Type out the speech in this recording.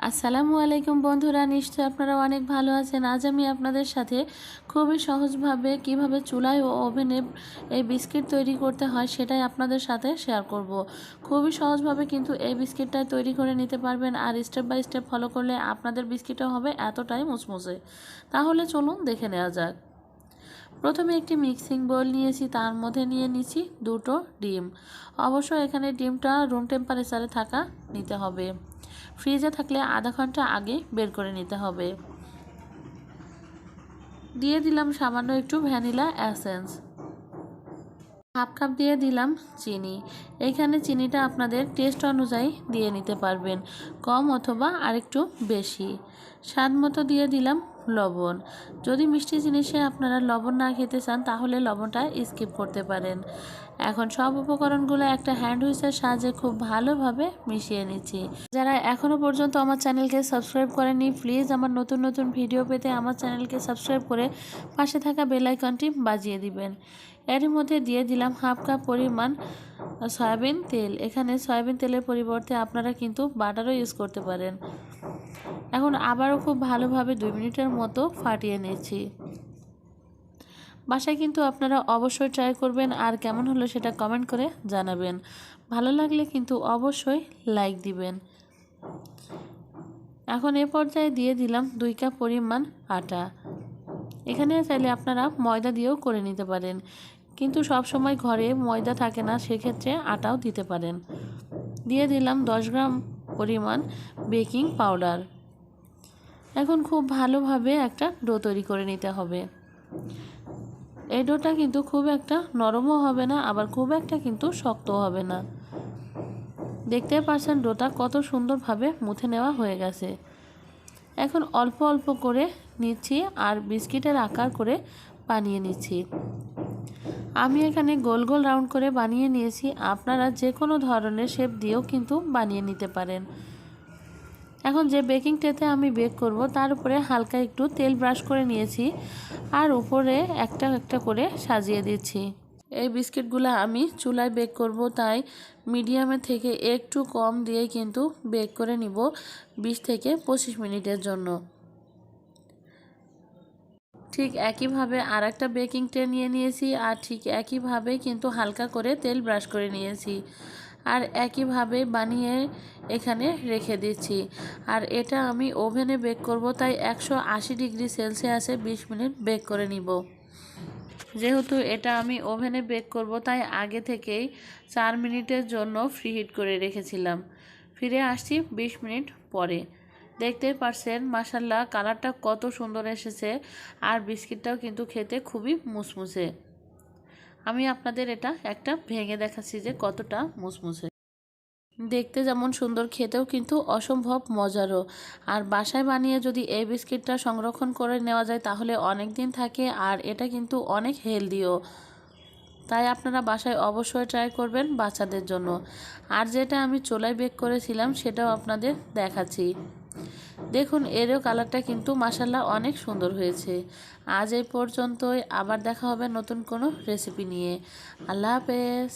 আসসালামু আলাইকুম বন্ধুরা, নিশ্চয়ই আপনারা অনেক ভালো আছেন। আজ আমি আপনাদের সাথে খুবই সহজভাবে কিভাবে চুলায় ও ওভেনে এই বিস্কিট তৈরি করতে হয় সেটাই আপনাদের সাথে শেয়ার করব। খুবই সহজভাবে কিন্তু এই বিস্কিটটা তৈরি করে নিতে পারবেন, আর স্টেপ বাই স্টেপ ফলো করলে আপনাদের বিস্কিটটা হবে এতটাই মুচমুচে। তাহলে চলুন দেখে নেওয়া যাক। প্রথমে একটি মিক্সিং বোল নিয়েছি, তার মধ্যে নিয়ে নিচ্ছি দুটো ডিম। অবশ্যই এখানে ডিমটা রুম টেম্পারেচারে থাকা নিতে হবে। ফ্রিজে থাকলে আধা ঘন্টা আগে বের করে নিতে হবে। দিয়ে দিলাম সামান্য একটু ভ্যানিলা এসেন্স। হাফ কাপ দিয়ে দিলাম চিনি। এইখানে চিনিটা আপনাদের টেস্ট অনুযায়ী দিয়ে নিতে পারবেন, কম অথবা আরেকটু বেশি। স্বাদ মতো দিয়ে দিলাম লবণ। যদি মিষ্টি জিনিসে আপনারা লবণ না খেতে চান তাহলে লবণটা স্কিপ করতে পারেন। এখন সব উপকরণগুলো একটা হ্যান্ড হুইসের সাহায্যে খুব ভালোভাবে মিশিয়ে নিচ্ছি। যারা এখনও পর্যন্ত আমার চ্যানেলকে সাবস্ক্রাইব করেননি, প্লিজ আমার নতুন নতুন ভিডিও পেতে আমার চ্যানেলকে সাবস্ক্রাইব করে পাশে থাকা বেল আইকনটি বাজিয়ে দিবেন। এর মধ্যে দিয়ে দিলাম হাফ কাপ পরিমাণ সয়াবিন তেল। এখানে সয়াবিন তেলের পরিবর্তে আপনারা কিন্তু বাটারও ইউজ করতে পারেন। এখন আবারও খুব ভালোভাবে 2 মিনিটের মতো ফাটিয়ে নিচ্ছি। বাসায় কিন্তু আপনারা অবশ্যই ট্রাই করবেন, আর কেমন হলো সেটা কমেন্ট করে জানাবেন। ভালো লাগলে কিন্তু অবশ্যই লাইক দিবেন। এখন এ পর্যায়ে দিয়ে দিলাম 2 কাপ পরিমাণ আটা। এখানে চাইলে আপনারা ময়দা দিয়েও করে নিতে পারেন, কিন্তু সব সময় ঘরে ময়দা থাকে না, সেক্ষেত্রে আটাও দিতে পারেন। দিয়ে দিলাম 10 গ্রাম পরিমাণ বেকিং পাউডার। এখন খুব ভালোভাবে একটা ডো তৈরি করে নিতে হবে। এই ডোটা কিন্তু খুব একটা নরমও হবে না, আবার খুব একটা কিন্তু শক্তও হবে না। দেখতে পাচ্ছেন ডোটা কত সুন্দরভাবে মুথে নেওয়া হয়ে গেছে। এখন অল্প অল্প করে নিচ্ছি আর বিস্কিটের আকার করে বানিয়ে নিচ্ছি। আমি এখানে গোল গোল রাউন্ড করে বানিয়ে নিয়েছি, আপনারা যে কোনো ধরনের শেপ দিয়েও কিন্তু বানিয়ে নিতে পারেন। এখন যে বেকিং ট্রেতে আমি বেক করব তার উপরে হালকা একটু তেল ব্রাশ করে নিয়েছি, আর উপরে একটা একটা করে সাজিয়ে দিচ্ছি। এই বিস্কিটগুলো আমি চুলায় বেক করব, তাই মিডিয়ামের থেকে একটু কম দিয়ে কিন্তু বেক করে নিব 20 থেকে 25 মিনিটের জন্য। ঠিক একইভাবে আর একটা বেকিং ট্রে নিয়ে নিয়েছি, আর ঠিক একইভাবে কিন্তু হালকা করে তেল ব্রাশ করে নিয়েছি, আর একইভাবে বানিয়ে এখানে রেখে দিচ্ছি। আর এটা আমি ওভেনে বেক করব, তাই 180 ডিগ্রি সেলসিয়াসে 20 মিনিট বেক করে নিব। যেহেতু এটা আমি ওভেনে বেক করব তাই আগে থেকেই 4 মিনিটের জন্য ফ্রিহিট করে রেখেছিলাম। ফিরে আসছি 20 মিনিট পরে। দেখতেই পারছেন মাশাআল্লাহ কালারটা কত সুন্দর এসেছে, আর বিস্কিটটাও কিন্তু খেতে খুবই মুসমুসে। আমি আপনাদের এটা একটা ভেঙে দেখাচ্ছি যে কতটা মুসমুসে। দেখতে যেমন সুন্দর, খেতেও কিন্তু অসম্ভব মজারও। আর বাসায় বানিয়ে যদি এই বিস্কিটটা সংরক্ষণ করে নেওয়া যায় তাহলে অনেক দিন থাকে, আর এটা কিন্তু অনেক হেলদিও। তাই আপনারা বাসায় অবশ্যই ট্রাই করবেন বাচ্চাদের জন্য। আর যেটা আমি চুলায় বেক করেছিলাম সেটাও আপনাদের দেখাচ্ছি। দেখুন এরও কালারটা কিন্তু মাশাআল্লাহ অনেক সুন্দর হয়েছে। আজ এই পর্যন্তই, আবার দেখা হবে নতুন কোনো রেসিপি নিয়ে। আল্লাহ হাফেজ।